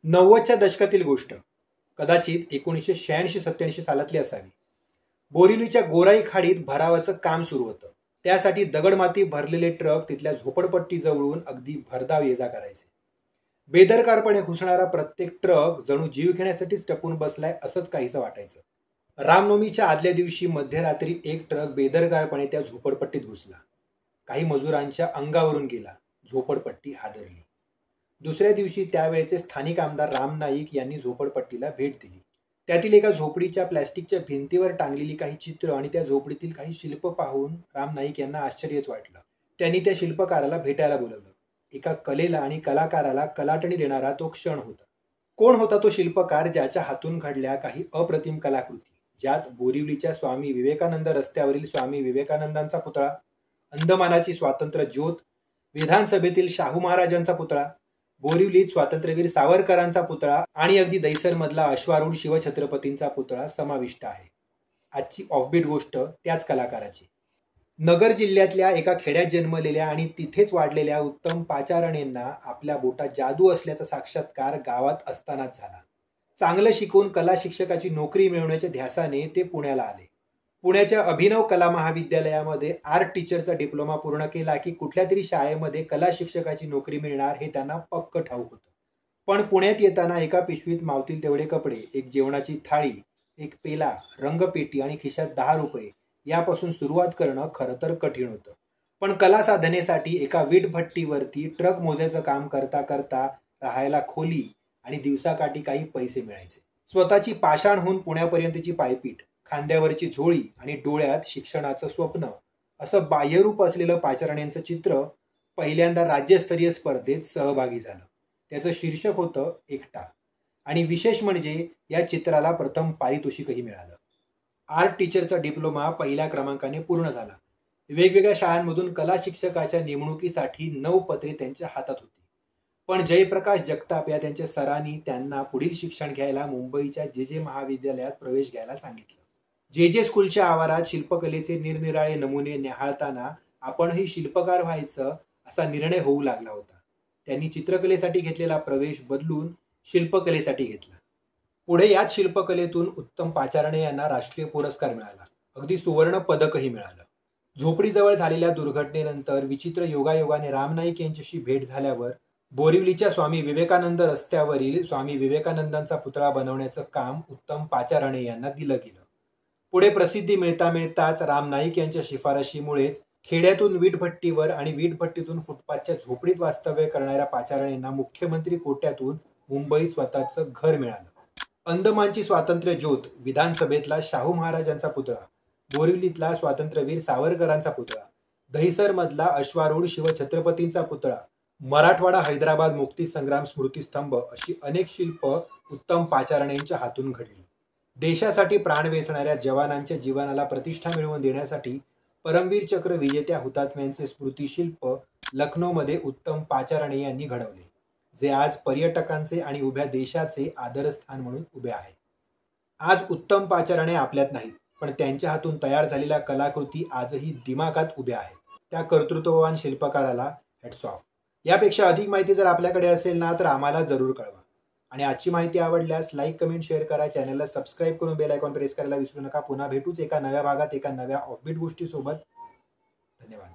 90च्या दशकातील गोष्ट, कदाचित 1986-87 सालातली असावी. बोरिवलीच्या गोराई खाडीत भरावाचं काम सुरू होतं. त्यासाठी दगडमाती भरलेले ट्रक तिथल्या झोपडपट्टी जवळून अगदी भरधाव ये जा करायचे. बेदरकारपणे घुसणारा प्रत्येक ट्रक जणू जीव घेण्यासाठीच टपून बसलाय असंच काहीसं वाटायचं. रामनवमीच्या आदल्या दिवशी मध्यरात्री एक ट्रक बेदरकारपणे त्या झोपडपट्टीत घुसला. काही मजुरांच्या अंगावरून गेला. झोपडपट्टी हादरली. दुसऱ्या दिवशी त्यावेळेचे स्थानिक आमदार राम नाईक यांनी झोपडपट्टीला भेट दिली. त्यातील एका झोपडीच्या प्लॅस्टिकच्या भिंतीवर टांगलेली काही चित्र आणि त्या झोपडीतील काही शिल्प पाहून राम नाईक यांना आश्चर्यच वाटलं. त्यांनी त्या शिल्पकाराला भेटायला बोलवलं. एका कलेला आणि कलाकाराला कलाटणी देणारा तो क्षण होता. कोण होता तो शिल्पकार ज्याच्या हातून घडल्या काही अप्रतिम कलाकृती, ज्यात बोरिवलीच्या स्वामी विवेकानंद रस्त्यावरील स्वामी विवेकानंदांचा पुतळा, अंदमानाची स्वातंत्र्य ज्योत, विधानसभेतील शाहू महाराजांचा पुतळा, बोरिवलीत स्वातंत्र्यवीर सावरकरांचा पुतळा आणि अगदी दैसरमधला अश्वारूढ शिवछत्रपतींचा पुतळा समाविष्ट आहे. आजची ऑफबीट गोष्ट त्याच कलाकाराची. नगर जिल्ह्यातल्या एका खेड्यात जन्मलेल्या आणि तिथेच वाढलेल्या उत्तम पाचारणेंना आपल्या बोटात जादू असल्याचा साक्षात्कार गावात असतानाच झाला. चांगलं शिकून कला शिक्षकाची नोकरी मिळवण्याच्या ध्यासाने ते पुण्याला आले. पुण्याच्या अभिनव कला महाविद्यालयामध्ये आर्ट टीचरचा डिप्लोमा पूर्ण केला की कुठल्या तरी शाळेमध्ये कला शिक्षकाची नोकरी मिळणार हे त्यांना पक्क ठाऊक होतं. पण पुण्यात येताना एका पिशवीत मावतील तेवढे कपडे, एक जेवणाची थाळी, एक पेला, रंगपेटी आणि खिशात 10 रुपये यापासून सुरुवात करणं खरं तर कठीण होतं. पण कला साधनेसाठी एका वीटभट्टीवरती ट्रक मोजायचं काम करता करता राहायला खोली आणि दिवसाकाठी काही पैसे मिळायचे. स्वतःची पाषाणहून पुण्यापर्यंतची पायपीट, खांद्यावरची झोळी आणि डोळ्यात शिक्षणाचं स्वप्न असं बाह्यरूप असलेलं पाचारणेंचं चित्र पहिल्यांदा राज्यस्तरीय स्पर्धेत सहभागी झालं. त्याचं शीर्षक होतं एकटा आणि विशेष म्हणजे या चित्राला प्रथम पारितोषिकही मिळालं. आर्ट टीचरचा डिप्लोमा पहिल्या क्रमांकाने पूर्ण झाला. वेगवेगळ्या शाळांमधून कला शिक्षकाच्या नेमणुकीसाठी 9 पत्रे त्यांच्या हातात होती. पण जयप्रकाश जगताप या त्यांच्या सरांनी त्यांना पुढील शिक्षण घ्यायला मुंबईच्या जे महाविद्यालयात प्रवेश घ्यायला सांगितलं. जे स्कूलच्या आवारात शिल्पकलेचे निरनिराळे नमुने न्याहाळताना आपणही शिल्पकार व्हायचं असा निर्णय होऊ लागला होता. त्यांनी चित्रकलेसाठी घेतलेला प्रवेश बदलून शिल्पकलेसाठी घेतला. पुढे याच शिल्पकलेतून उत्तम पाचारणे यांना राष्ट्रीय पुरस्कार मिळाला. अगदी सुवर्ण पदकही मिळालं. झोपडीजवळ झालेल्या दुर्घटनेनंतर विचित्र योगायोगाने राम नाईक यांच्याशी भेट झाल्यावर बोरिवलीच्या स्वामी विवेकानंद रस्त्यावरील स्वामी विवेकानंदांचा पुतळा बनवण्याचं काम उत्तम पाचारणे यांना दिलं गेलं. पुढे प्रसिद्धी मिळता मिळताच राम नाईक यांच्या शिफारशीमुळेच खेड्यातून वीटभट्टीवर आणि वीटभट्टीतून फुटपाथच्या झोपडीत वास्तव्य करणाऱ्या पाचारणेंना मुख्यमंत्री कोट्यातून मुंबईत स्वतःचं घर मिळालं. अंदमानची स्वातंत्र्य ज्योत, विधानसभेतला शाहू महाराजांचा पुतळा, बोरिवलीतला स्वातंत्र्यवीर सावरकरांचा पुतळा, दहिसरमधला अश्वारूढ शिवछत्रपतींचा पुतळा, मराठवाडा हैदराबाद मुक्ती संग्राम स्मृतिस्तंभ अशी अनेक शिल्प उत्तम पाचारणेंच्या हातून घडली. देशासाठी प्राण वेचणाऱ्या जवानांच्या जीवनाला प्रतिष्ठा मिळवून देण्यासाठी परमवीर चक्र विजेत्या हुतात्म्यांचे स्मृतिशिल्प लखनौमध्ये उत्तम पाचारणे यांनी घडवले, जे आज पर्यटकांचे आणि उभ्या देशाचे आदरस्थान म्हणून उभे आहे. आज उत्तम पाचारणे आपल्यात नाहीत, पण त्यांच्या हातून तयार झालेल्या कलाकृती आजही दिमागात उभ्या आहेत. त्या कर्तृत्ववान शिल्पकाराला हॅट्स ऑफ. यापेक्षा अधिक माहिती जर आपल्याकडे असेल ना तर आम्हाला जरूर कळवा. आणि आजची माहिती आवडल्यास लाईक, कमेंट, शेअर करा. चॅनलला सबस्क्राईब करून बेल आयकॉन प्रेस करायला विसरू नका. पुन्हा भेटूच एका नव्या भागात एका नव्या ऑफबीट गोष्टीसोबत. धन्यवाद.